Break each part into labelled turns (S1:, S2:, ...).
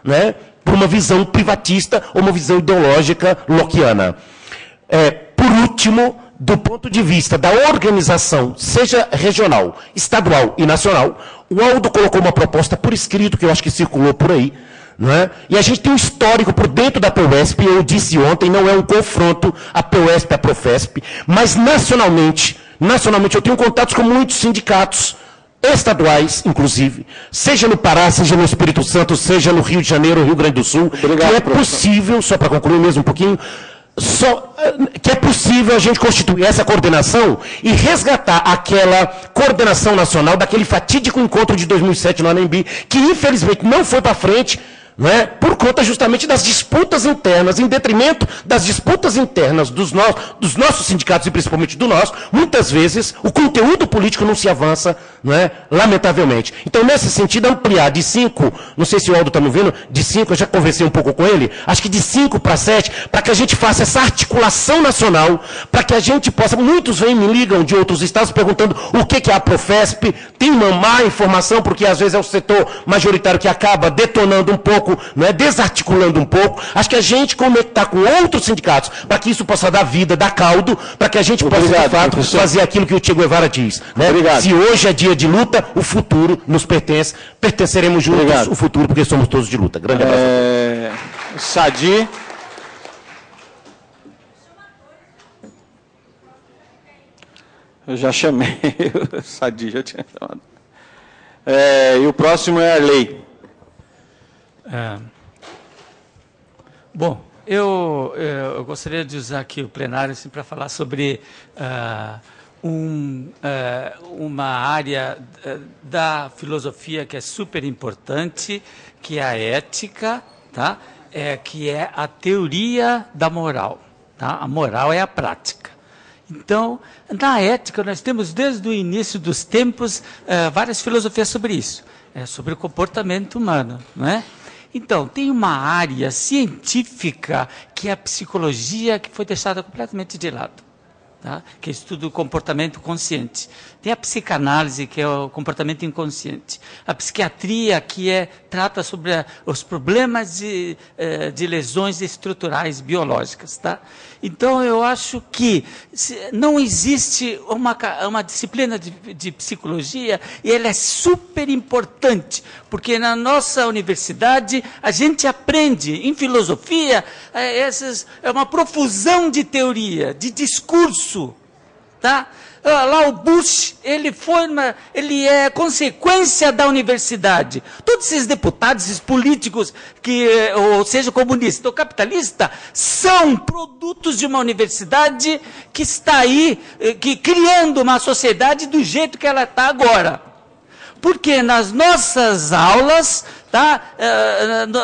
S1: né, por uma visão privatista ou uma visão ideológica lockeana. Por último, do ponto de vista da organização, seja regional, estadual e nacional, o Aldo colocou uma proposta por escrito, que eu acho que circulou por aí, não é? E a gente tem um histórico por dentro da PUESP, eu disse ontem, não é um confronto a PUESP, a Profesp, mas nacionalmente eu tenho contatos com muitos sindicatos, estaduais, inclusive, seja no Pará, seja no Espírito Santo, seja no Rio de Janeiro, Rio Grande do Sul,
S2: Obrigado,
S1: que é
S2: professor.
S1: possível, só para concluir mesmo um pouquinho, que é possível a gente constituir essa coordenação e resgatar aquela coordenação nacional daquele fatídico encontro de 2007 no ANEMBI, que infelizmente não foi para frente, não é? Por conta justamente das disputas internas, em detrimento das disputas internas dos nossos sindicatos e principalmente do nosso, muitas vezes o conteúdo político não se avança, não é? Lamentavelmente. Então, nesse sentido, ampliar de 5, não sei se o Aldo está me ouvindo, de 5, eu já conversei um pouco com ele, acho que de 5 para 7, para que a gente faça essa articulação nacional, para que a gente possa, muitos vêm, me ligam de outros estados perguntando o que é a Profesp, tem uma má informação, porque às vezes é o setor majoritário que acaba detonando um pouco, não é, desarticulando um pouco. Acho que a gente conectar com outros sindicatos, para que isso possa dar vida, dar caldo, para que a gente possa, de fato, professor, fazer aquilo que o Che Guevara diz. Né? Se hoje é dia de luta, o futuro nos pertence, pertenceremos juntos o futuro, porque somos todos de luta. Grande abraço.
S2: Sadi. Eu já chamei, o Sadi já tinha chamado. E o próximo é Arley.
S3: Bom, eu gostaria de usar aqui o plenário assim, para falar sobre uma área da filosofia que é super importante, que é a ética, tá? Que é a teoria da moral. Tá? A moral é a prática. Então, na ética, nós temos desde o início dos tempos várias filosofias sobre isso, sobre o comportamento humano, não é? Então, tem uma área científica que é a psicologia, que foi deixada completamente de lado, tá? Que estuda o comportamento consciente. Tem a psicanálise, que é o comportamento inconsciente. A psiquiatria, que trata sobre os problemas de lesões estruturais biológicas, tá? Então, eu acho que não existe uma disciplina de psicologia, e ela é super importante, porque na nossa universidade a gente aprende, em filosofia, é uma profusão de teoria, de discurso, tá? Lá o Bush, ele é consequência da universidade. Todos esses deputados, esses políticos, ou seja, comunista ou capitalista, são produtos de uma universidade que está aí, criando uma sociedade do jeito que ela está agora. Porque nas nossas aulas, tá,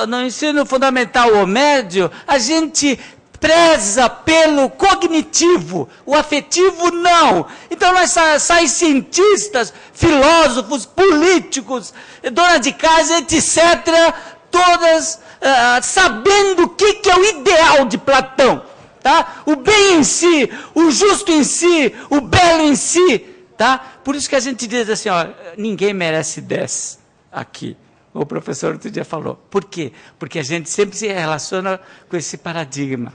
S3: no ensino fundamental ou médio, a gente preza pelo cognitivo, o afetivo não. Então nós saem cientistas, filósofos, políticos, dona de casa, etc., todas sabendo o que é o ideal de Platão. Tá? O bem em si, o justo em si, o belo em si. Tá? Por isso que a gente diz assim, ó, ninguém merece 10 aqui. O professor outro dia falou. Por quê? Porque a gente sempre se relaciona com esse paradigma.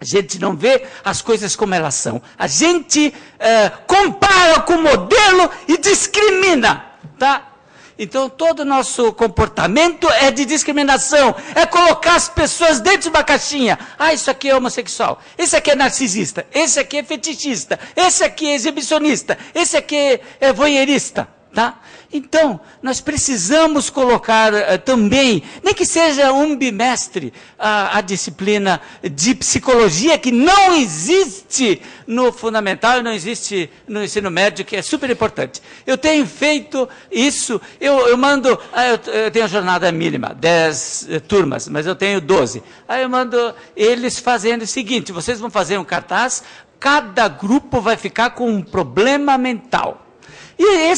S3: A gente não vê as coisas como elas são. A gente compara com o modelo e discrimina. Tá? Então, todo o nosso comportamento é de discriminação. É colocar as pessoas dentro de uma caixinha. Isso aqui é homossexual. Esse aqui é narcisista. Esse aqui é fetichista. Esse aqui é exibicionista. Esse aqui é voyeurista. Tá? Então, nós precisamos colocar também, nem que seja um bimestre, a disciplina de psicologia, que não existe no fundamental e não existe no ensino médio, que é super importante. Eu tenho feito isso, eu mando, eu tenho a jornada mínima, 10 turmas, mas eu tenho 12. Aí eu mando eles fazendo o seguinte, vocês vão fazer um cartaz, cada grupo vai ficar com um problema mental. E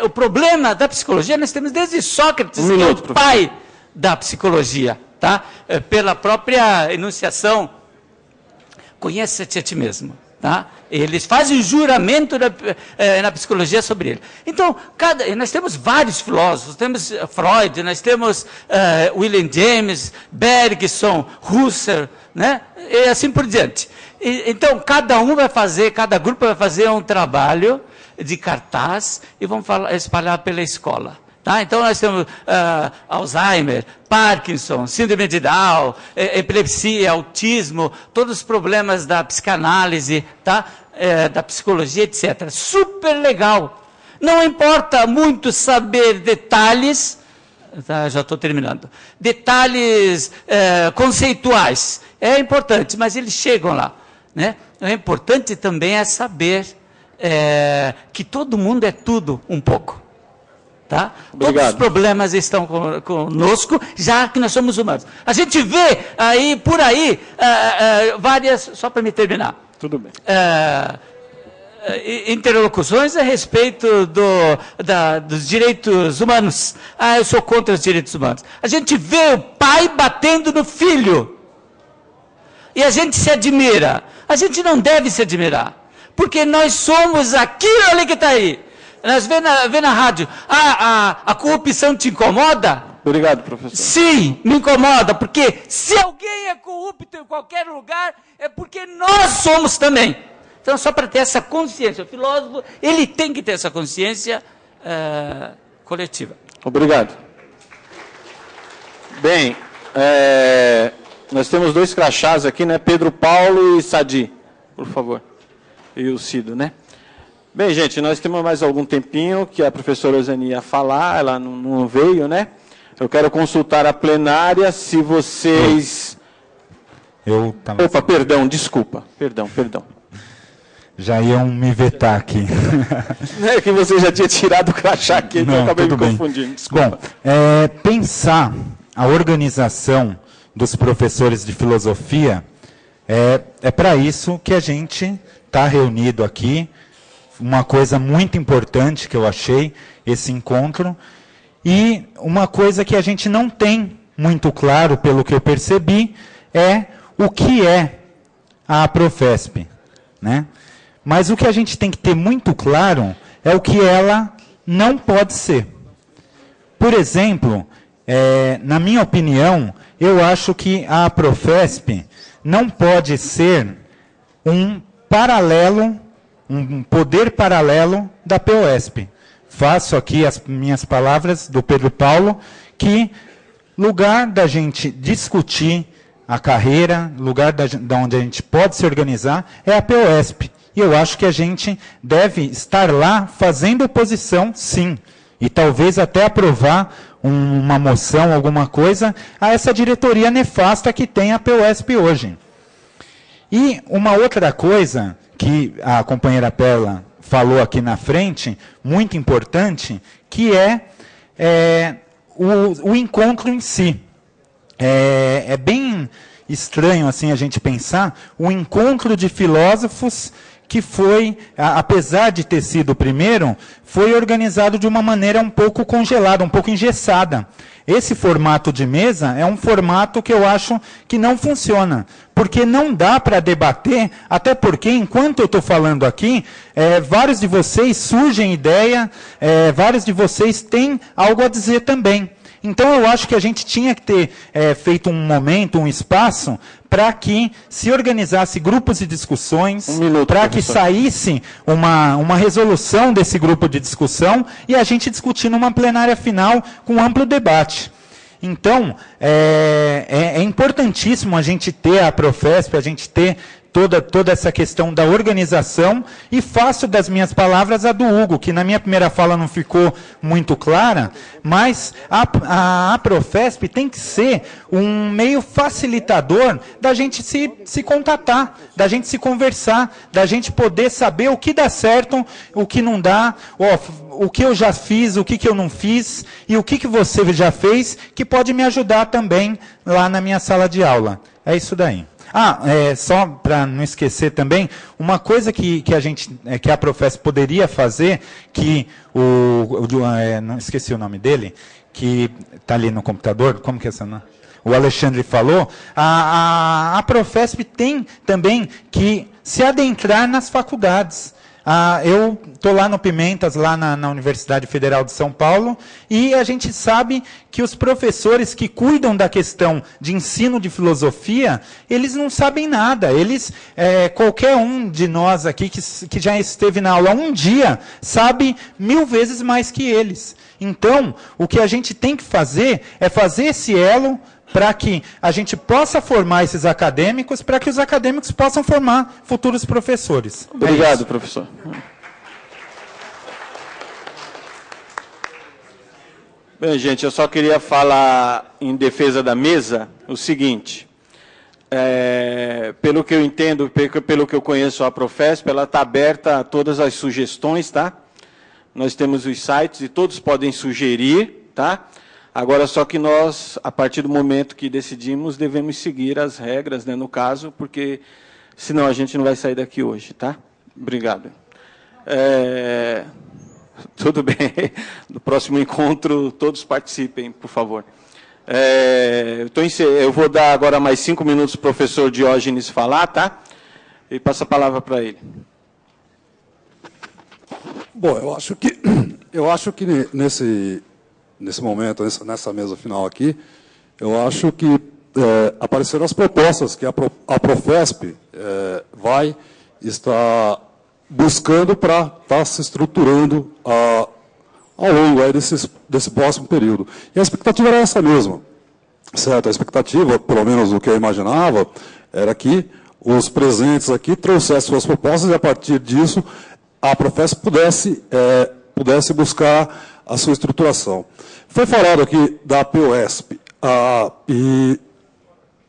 S3: o problema da psicologia nós temos desde Sócrates, que é o pai da psicologia, tá? Pela própria enunciação, conhece-te a ti mesmo. Tá? Eles fazem o juramento na psicologia sobre ele. Então, nós temos vários filósofos, temos Freud, nós temos William James, Bergson, Husserl, né? E assim por diante. Então, cada grupo vai fazer um trabalho de cartaz e vão espalhar pela escola. Tá? Então, nós temos Alzheimer, Parkinson, síndrome de Down, epilepsia, autismo, todos os problemas da psicanálise, tá? Da psicologia, etc. Super legal. Não importa muito saber detalhes, tá? Já estou terminando, detalhes conceituais. É importante, mas eles chegam lá. Né? O importante também é saber que todo mundo é tudo um pouco. Tá? Todos os problemas estão conosco, já que nós somos humanos. A gente vê aí, por aí, várias, só para me terminar.
S2: Tudo bem.
S3: Interlocuções a respeito dos direitos humanos. Eu sou contra os direitos humanos. A gente vê o pai batendo no filho. E a gente se admira. A gente não deve se admirar. Porque nós somos aquilo ali que está aí. Nós vê na rádio, a corrupção te incomoda?
S2: Obrigado, professor.
S3: Sim, me incomoda, porque se alguém é corrupto em qualquer lugar, é porque nós somos também. Então, só para ter essa consciência, o filósofo, ele tem que ter essa consciência coletiva.
S2: Obrigado. Bem, nós temos 2 crachás aqui, né? Pedro Paulo e Sadi, por favor. E o Cido, né? Bem, gente, nós temos mais algum tempinho que a professora Osani ia falar, ela não veio, né? Eu quero consultar a plenária, se vocês... Opa, perdão, desculpa. Perdão.
S4: Já iam me vetar aqui.
S2: É que você já tinha tirado o crachá aqui, então eu acabei me confundindo, desculpa.
S4: Bom, pensar a organização dos professores de filosofia, é para isso que a gente está reunido aqui. Uma coisa muito importante que eu achei, esse encontro, e uma coisa que a gente não tem muito claro, pelo que eu percebi, é o que é a Aprofesp, né? Mas o que a gente tem que ter muito claro é o que ela não pode ser. Por exemplo, na minha opinião, eu acho que a Aprofesp não pode ser um paralelo, um poder paralelo da POSP. Faço aqui as minhas palavras do Pedro Paulo, que lugar da gente discutir a carreira, lugar da onde a gente pode se organizar, é a POSP. E eu acho que a gente deve estar lá fazendo oposição, sim. E talvez até aprovar uma moção, alguma coisa, a essa diretoria nefasta que tem a POSP hoje. E uma outra coisa que a companheira Perla falou aqui na frente, muito importante, que é o encontro em si. É bem estranho assim a gente pensar o encontro de filósofos que foi, apesar de ter sido o primeiro, foi organizado de uma maneira um pouco congelada, um pouco engessada. Esse formato de mesa é um formato que eu acho que não funciona, porque não dá para debater, até porque, enquanto eu estou falando aqui, vários de vocês surgem ideia, vários de vocês têm algo a dizer também. Então, eu acho que a gente tinha que ter feito um momento, um espaço, para que se organizasse grupos de discussões, para que saísse uma resolução desse grupo de discussão e a gente discutir numa plenária final com amplo debate. Então, é importantíssimo a gente ter a Aprofesp, a gente ter toda essa questão da organização, e faço das minhas palavras a do Hugo, que na minha primeira fala não ficou muito clara, mas a Aprofesp tem que ser um meio facilitador da gente se contatar, da gente se conversar, da gente poder saber o que dá certo, o que não dá, o que eu já fiz, o que eu não fiz, e o que você já fez, que pode me ajudar também lá na minha sala de aula. É isso daí. Só para não esquecer também, uma coisa que a Aprofesp poderia fazer, que não esqueci o nome dele, que está ali no computador, como que é essa? o Alexandre falou, a Profesp tem também que se adentrar nas faculdades. Eu estou lá no Pimentas, lá na Universidade Federal de São Paulo, e a gente sabe que os professores que cuidam da questão de ensino de filosofia, eles não sabem nada. Eles, qualquer um de nós aqui que já esteve na aula um dia, sabe 1000 vezes mais que eles. Então, o que a gente tem que fazer é fazer esse elo para que a gente possa formar esses acadêmicos, para que os acadêmicos possam formar futuros professores.
S2: Obrigado, professor. Bem, gente, eu só queria falar em defesa da mesa o seguinte. Pelo que eu entendo, pelo que eu conheço a Profesp, ela está aberta a todas as sugestões, tá? Nós temos os sites e todos podem sugerir, tá? Agora, só que nós, a partir do momento que decidimos, devemos seguir as regras, né, no caso, porque senão a gente não vai sair daqui hoje, tá? Obrigado. Tudo bem. No próximo encontro, todos participem, por favor. Eu vou dar agora mais 5 minutos para o professor Diógenes falar, tá? E passo a palavra para ele.
S5: Bom, eu acho que nesse momento, nessa mesa final aqui, eu acho que apareceram as propostas que a Profesp vai estar buscando para estar se estruturando ao longo aí desse próximo período. E a expectativa era essa mesma, certo? A expectativa, pelo menos o que eu imaginava, era que os presentes aqui trouxessem suas propostas e, a partir disso, a Profesp pudesse buscar a sua estruturação. Foi falado aqui da POSP, e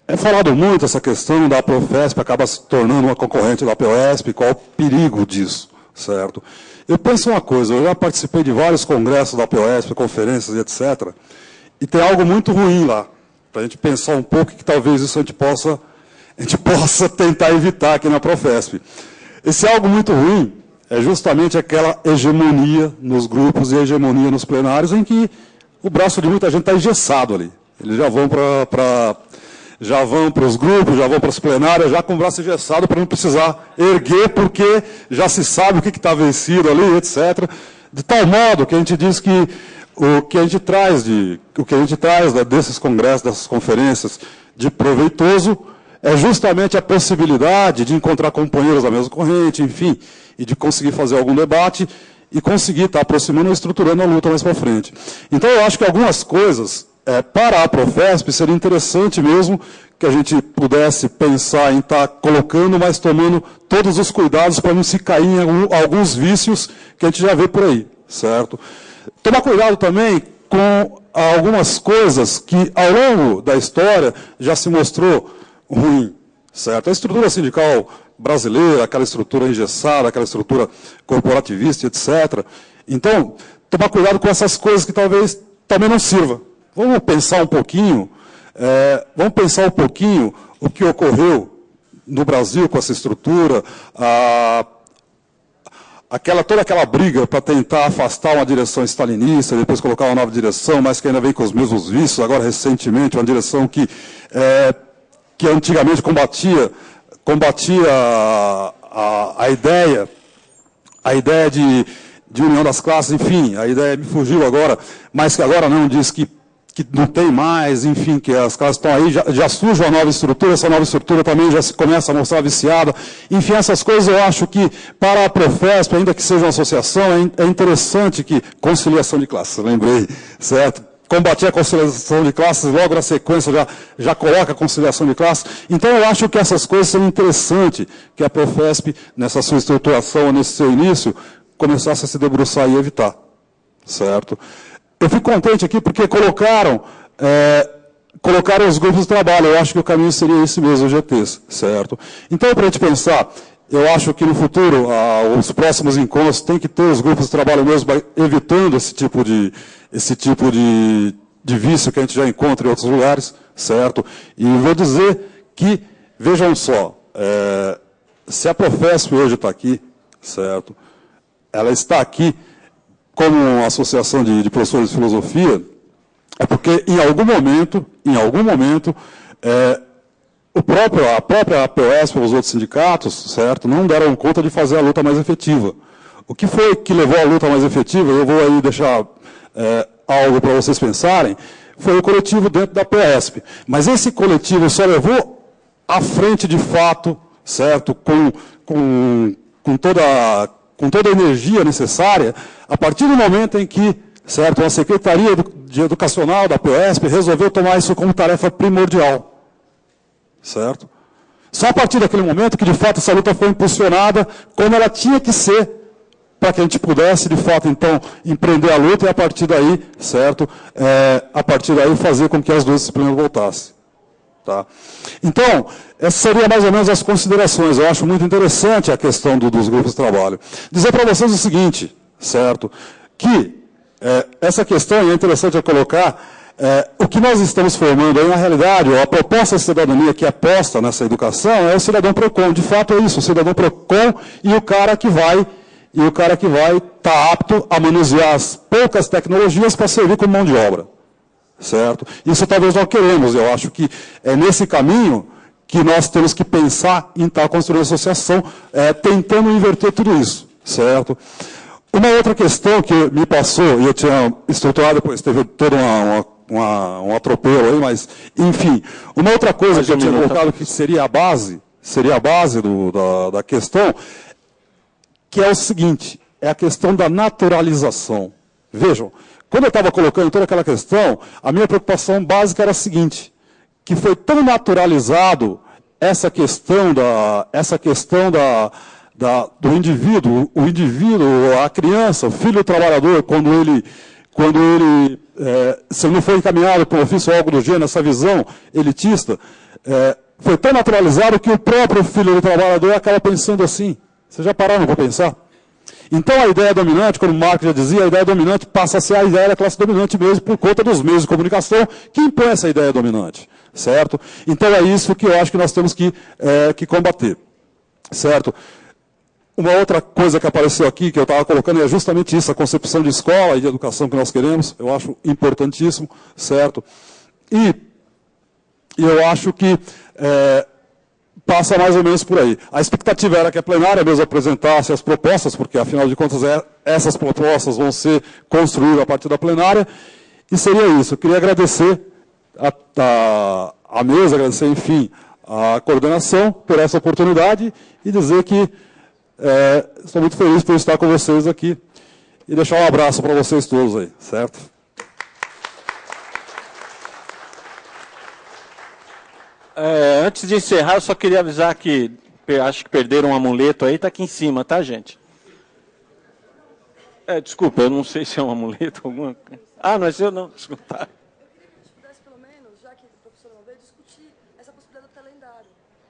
S5: é falado muito essa questão da Profesp acaba se tornando uma concorrente da POSP, qual o perigo disso, certo? Eu penso uma coisa, eu já participei de vários congressos da POSP, conferências e etc., e tem algo muito ruim lá, para a gente pensar um pouco que talvez isso a gente possa tentar evitar aqui na Profesp. Esse algo muito ruim é justamente aquela hegemonia nos grupos e hegemonia nos plenários, em que o braço de muita gente está engessado ali. Eles já vão para os grupos, já vão para as plenárias, já com o braço engessado para não precisar erguer, porque já se sabe o que está vencido ali, etc. De tal modo que a gente diz que o que a gente traz desses congressos, dessas conferências, de proveitoso, é justamente a possibilidade de encontrar companheiros da mesma corrente, enfim, e de conseguir fazer algum debate e conseguir estar aproximando e estruturando a luta mais para frente. Então, eu acho que algumas coisas, para a Profesp, seria interessante mesmo que a gente pudesse pensar em estar colocando, mas tomando todos os cuidados para não se cair em alguns vícios que a gente já vê por aí, certo? Tomar cuidado também com algumas coisas que, ao longo da história, já se mostrou ruim, certo? A estrutura sindical brasileira, aquela estrutura engessada, aquela estrutura corporativista, etc. Então, tomar cuidado com essas coisas que talvez também não sirva. Vamos pensar um pouquinho o que ocorreu no Brasil com essa estrutura, toda aquela briga para tentar afastar uma direção stalinista, depois colocar uma nova direção, mas que ainda vem com os mesmos vícios, agora recentemente, uma direção que antigamente combatia a ideia de união das classes, enfim, a ideia me fugiu agora, mas que agora não, diz que não tem mais, enfim, que as classes estão aí, já surge uma nova estrutura, essa nova estrutura também já se começa a mostrar viciada. Enfim, essas coisas eu acho que, para a Profesp, ainda que seja uma associação, é interessante que, conciliação de classes, lembrei, certo? Combater a conciliação de classes, logo na sequência já coloca a conciliação de classes. Então, eu acho que essas coisas são interessantes, que a Profesp, nessa sua estruturação, nesse seu início, começasse a se debruçar e evitar, certo? Eu fico contente aqui porque colocaram os grupos de trabalho. Eu acho que o caminho seria esse mesmo, os GTs, certo? Então, para a gente pensar, eu acho que no futuro, os próximos encontros, tem que ter os grupos de trabalho mesmo, evitando esse tipo de vício que a gente já encontra em outros lugares, certo? E vou dizer que, vejam só, se a Profesp hoje está aqui, certo? Ela está aqui como uma associação de professores de filosofia, é porque, em algum momento, a própria APOESP, os outros sindicatos, certo, não deram conta de fazer a luta mais efetiva. O que foi que levou a luta mais efetiva, eu vou aí deixar algo para vocês pensarem, foi o coletivo dentro da APOESP. Mas esse coletivo só levou à frente de fato, certo, com toda a energia necessária, a partir do momento em que, certo, a Secretaria Educacional da APOESP resolveu tomar isso como tarefa primordial. Certo? Só a partir daquele momento que, de fato, essa luta foi impulsionada como ela tinha que ser, para que a gente pudesse, de fato, então, empreender a luta e, a partir daí, certo, a partir daí fazer com que as duas disciplinas voltassem. Tá? Então, essas seriam mais ou menos as considerações. Eu acho muito interessante a questão dos grupos de trabalho. Dizer para vocês o seguinte, certo, que essa questão, e é interessante eu colocar, o que nós estamos formando aí, na realidade, a proposta de cidadania que aposta nessa educação é o cidadão PROCON. De fato é isso, o cidadão PROCON e o cara que vai estar apto a manusear as poucas tecnologias para servir como mão de obra. Certo? Isso talvez nós queremos. Eu acho que é nesse caminho que nós temos que pensar em estar construindo a associação, tentando inverter tudo isso. Certo? Uma outra questão que me passou, e eu tinha estruturado, depois teve todo um atropelo aí, mas, enfim. Uma outra coisa que eu tinha colocado que seria a base da questão, que é o seguinte, é a questão da naturalização. Vejam, quando eu estava colocando toda aquela questão, a minha preocupação básica era a seguinte, que foi tão naturalizado essa questão do indivíduo, o indivíduo, a criança, o filho do trabalhador, quando ele se não for encaminhado para um ofício ou algo do gênero, essa visão elitista, foi tão naturalizado que o próprio filho do trabalhador acaba pensando assim. Vocês já pararam para pensar? Então a ideia dominante, como o Marx já dizia, a ideia dominante passa a ser a ideia da classe dominante mesmo, por conta dos meios de comunicação que impõe essa ideia dominante. Certo? Então é isso que eu acho que nós temos que combater. Certo? Uma outra coisa que apareceu aqui, que eu estava colocando, é justamente isso, a concepção de escola e de educação que nós queremos. Eu acho importantíssimo, certo? E eu acho que passa mais ou menos por aí. A expectativa era que a plenária mesmo apresentasse as propostas, porque, afinal de contas, essas propostas vão ser construídas a partir da plenária, e seria isso. Eu queria agradecer a mesa, agradecer, enfim, a coordenação por essa oportunidade e dizer que estou muito feliz por estar com vocês aqui e deixar um abraço para vocês todos aí, certo?
S2: Antes de encerrar, eu só queria avisar que acho que perderam um amuleto aí, está aqui em cima, tá, gente? Desculpa, eu não sei se é um amuleto alguma coisa. Ah, não é seu não, desculpa.
S6: Pelo menos, já que o professor não veio, discutir essa possibilidade do calendário.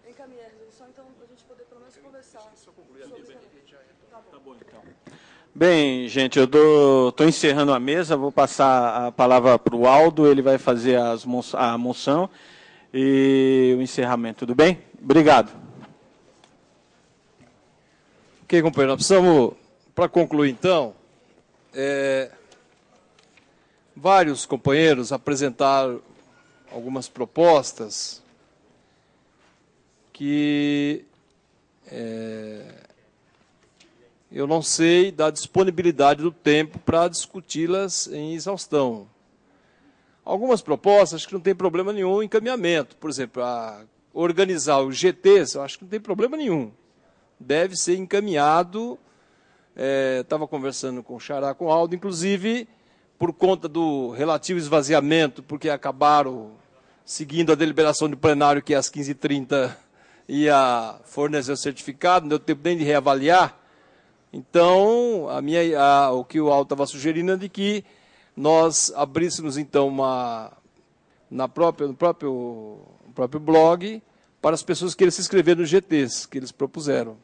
S6: Encaminhar a resolução, então, para a gente poder, pelo menos, conversar sobre
S2: Tá bom, então. Bem, gente, eu estou encerrando a mesa, vou passar a palavra para o Aldo, ele vai fazer a moção e o encerramento, tudo bem? Obrigado.
S7: Ok, companheiro, nós precisamos, para concluir, então, vários companheiros apresentaram algumas propostas que eu não sei da disponibilidade do tempo para discuti-las em exaustão. Algumas propostas, acho que não tem problema nenhum em encaminhamento. Por exemplo, organizar os GTs, eu acho que não tem problema nenhum. Deve ser encaminhado. Estava conversando com o Xará, com o Aldo, inclusive, por conta do relativo esvaziamento, porque acabaram seguindo a deliberação do plenário, que às 15h30 ia fornecer o certificado, não deu tempo nem de reavaliar. Então, o que o Aldo estava sugerindo é de que nós abríssemos, então, no próprio blog, para as pessoas que querem se inscrever nos GTs, que eles propuseram.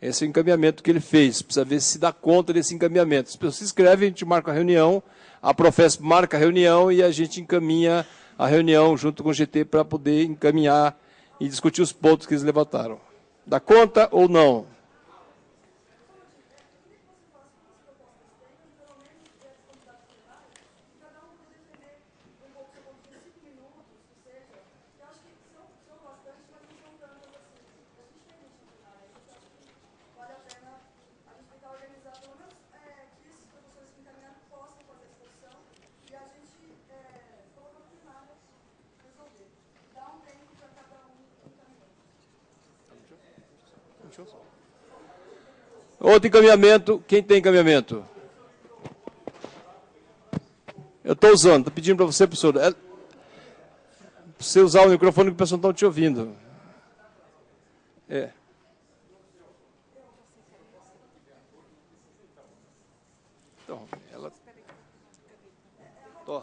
S7: Esse é o encaminhamento que ele fez. Precisa ver se dá conta desse encaminhamento. As pessoas se inscrevem, a gente marca a reunião, a Profesp marca a reunião e a gente encaminha a reunião junto com o GT para poder encaminhar e discutir os pontos que eles levantaram. Dá conta ou não? Outro encaminhamento. Quem tem encaminhamento? Eu estou usando. Estou pedindo para você, professor. Você usar o microfone que o pessoal não está te ouvindo. É. Então, ela... Tô.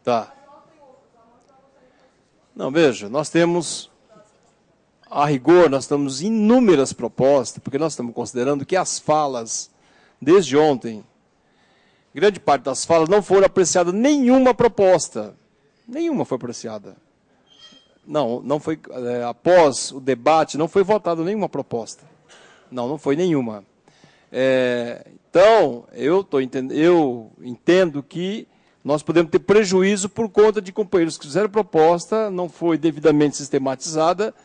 S7: Tá. Não, veja, nós temos, a rigor, nós temos inúmeras propostas, porque nós estamos considerando que as falas, desde ontem, grande parte das falas não foram apreciadas nenhuma proposta. Nenhuma foi apreciada. Não foi, após o debate, não foi votada nenhuma proposta. Não foi nenhuma. Então, eu entendo que nós podemos ter prejuízo por conta de companheiros que fizeram proposta, não foi devidamente sistematizada,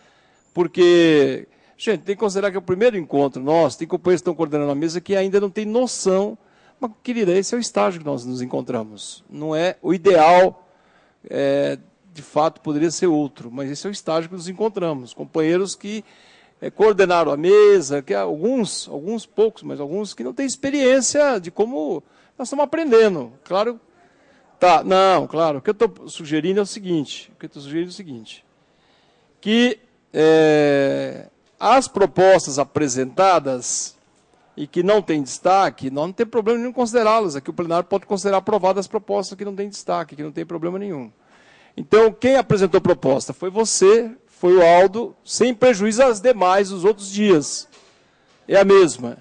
S7: porque, gente, tem que considerar que é o primeiro encontro nosso, tem companheiros que estão coordenando a mesa que ainda não têm noção, mas, querida, esse é o estágio que nós nos encontramos. Não é o ideal, de fato, poderia ser outro, mas esse é o estágio que nos encontramos. Companheiros que coordenaram a mesa, que alguns poucos, mas alguns que não têm experiência de como nós estamos aprendendo. Claro. Tá, não, claro. O que eu estou sugerindo é o seguinte, que as propostas apresentadas e que não têm destaque, nós não tem problema nenhum em considerá-las. Aqui o plenário pode considerar aprovadas as propostas que não têm destaque, que não tem problema nenhum. Então, quem apresentou proposta foi você, foi o Aldo, sem prejuízo às demais, os outros dias. É a mesma.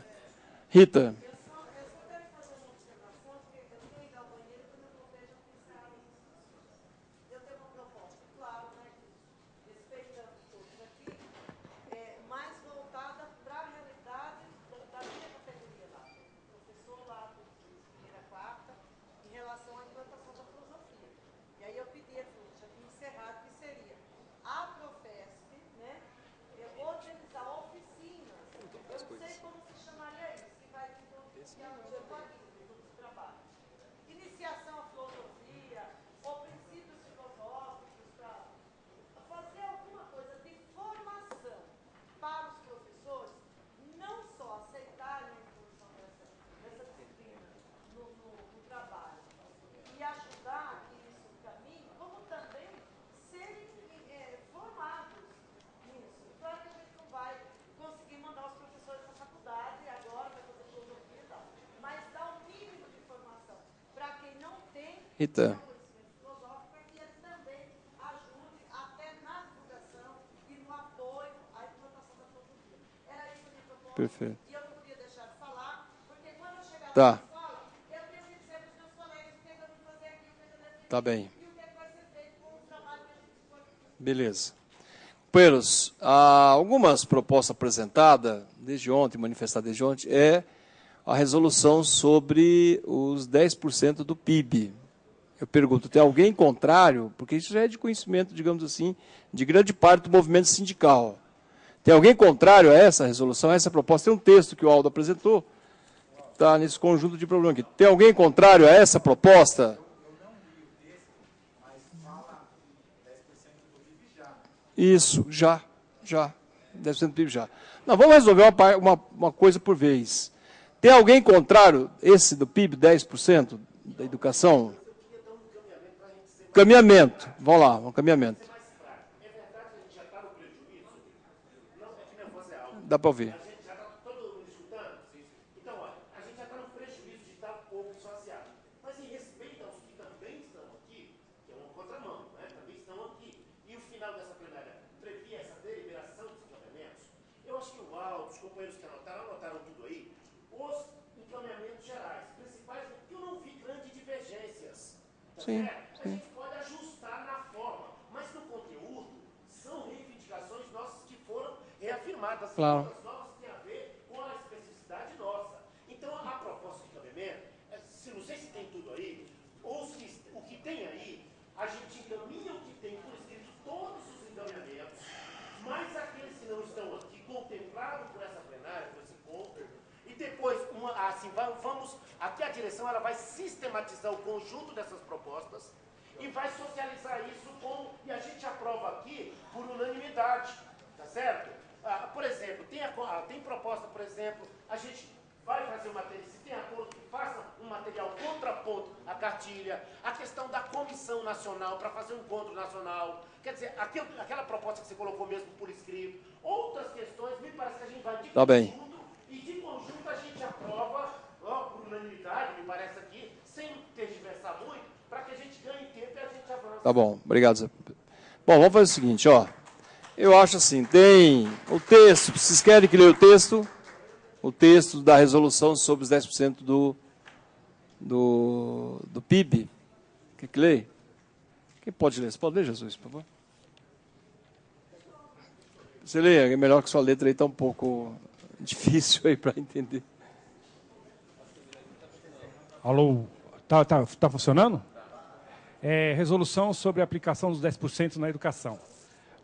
S7: Rita. Rita. Perfeito. E eu não podia deixar de falar, porque quando eu chegar na escola, eu tenho que dizer para os meus colegas o que eu vou fazer aqui, o que eu devo fazer. Tá bem. E o que vai ser feito com o trabalho que a gente for. Beleza. Companheiros, algumas propostas apresentadas, desde ontem, manifestadas desde ontem, é a resolução sobre os 10% do PIB. Eu pergunto, tem alguém contrário? Porque isso já é de conhecimento, digamos assim, de grande parte do movimento sindical. Tem alguém contrário a essa resolução, a essa proposta? Tem um texto que o Aldo apresentou, que está nesse conjunto de problemas aqui. Tem alguém contrário a essa proposta? Eu não li o texto, mas fala 10% do PIB já. Isso, já. 10% do PIB já. Não, vamos resolver uma coisa por vez. Tem alguém contrário, esse do PIB, 10% da educação? Caminhamento. Vamos lá, um caminhamento. Dá para ouvir.
S1: Então, olha, a gente já está no prejuízo de estar pouco associado.
S7: Sim.
S1: A gente pode ajustar na forma, mas no conteúdo são reivindicações nossas que foram reafirmadas.
S7: Claro.
S1: As novas têm a ver com a especificidade nossa. Então, a proposta de cabimento, não sei se tem tudo aí, ou se o que tem aí, a gente encaminha o que tem por escrito, todos os encaminhamentos, mas aqueles que não estão aqui contemplados por essa plenária, por esse encontro, e depois, assim, vamos, aqui a direção ela vai sistematizar o conjunto dessas propostas e vai socializar isso e a gente aprova aqui por unanimidade, tá certo? Por exemplo, tem proposta, por exemplo, a gente vai fazer se tem acordo que faça um material contraponto à cartilha, a questão da comissão nacional para fazer um encontro nacional, quer dizer, aquela proposta que você colocou mesmo por escrito, outras questões, me parece que a gente vai de conjunto, e de conjunto a gente aprova, por unanimidade, me parece aqui, sem tergiversar muito, para que a gente ganhe tempo e a gente avance.
S7: Tá bom, obrigado, Zé. Bom, vamos fazer o seguinte, ó. Eu acho assim, tem o texto, vocês querem que leia o texto da resolução sobre os 10% do PIB? Quer que leia? Quem pode ler? Você pode ler, Jesus, por favor? Você lê, é melhor que sua letra aí está um pouco difícil aí para entender.
S8: Alô, tá funcionando? Resolução sobre a aplicação dos 10% na educação.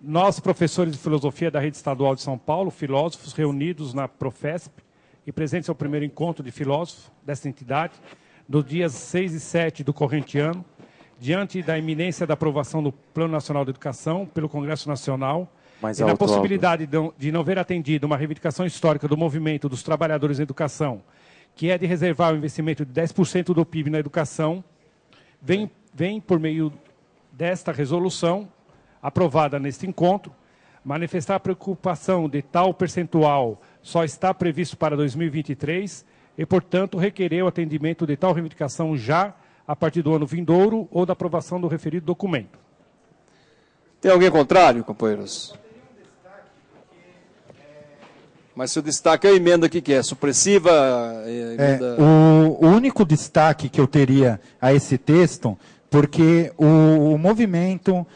S8: Nós, professores de filosofia da Rede Estadual de São Paulo, filósofos reunidos na Profesp e presentes ao primeiro encontro de filósofos desta entidade, nos dias 6 e 7 do corrente ano, diante da iminência da aprovação do Plano Nacional de Educação pelo Congresso Nacional, e na possibilidade de não ver atendida uma reivindicação histórica do movimento dos trabalhadores em educação, que é de reservar o investimento de 10% do PIB na educação, vem por meio desta resolução, aprovada neste encontro, manifestar a preocupação de tal percentual só está previsto para 2023 e, portanto, requerer o atendimento de tal reivindicação já a partir do ano vindouro ou da aprovação do referido documento.
S7: Tem alguém contrário, companheiros? Mas se o destaque é a emenda aqui, que é supressiva...
S4: O único destaque que eu teria a esse texto, porque o movimento...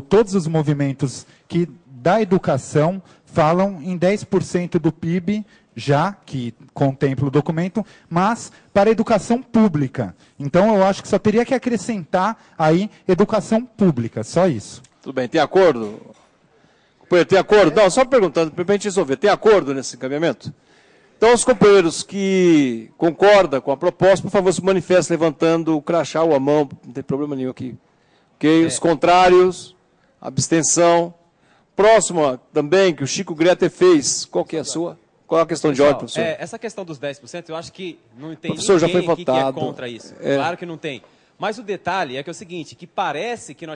S4: todos os movimentos que da educação falam em 10% do PIB, já que contempla o documento, mas para a educação pública. Então, eu acho que só teria que acrescentar aí educação pública, só isso.
S7: Tudo bem, tem acordo? Tem acordo? Não, só perguntando, para a gente resolver. Tem acordo nesse encaminhamento? Então, os companheiros que concordam com a proposta, por favor, se manifestem levantando o crachá ou a mão, não tem problema nenhum aqui. Ok? Os contrários, abstenção. Próximo também, que o Chico Greter fez. Qual que é a sua? Qual é a questão de ordem, professor?
S9: Essa questão dos 10%, eu acho que não tem
S7: professor,
S9: ninguém
S7: já foi
S9: aqui que é
S7: votado.
S9: contra isso. Claro que não tem. Mas o detalhe é que é o seguinte, que parece que nós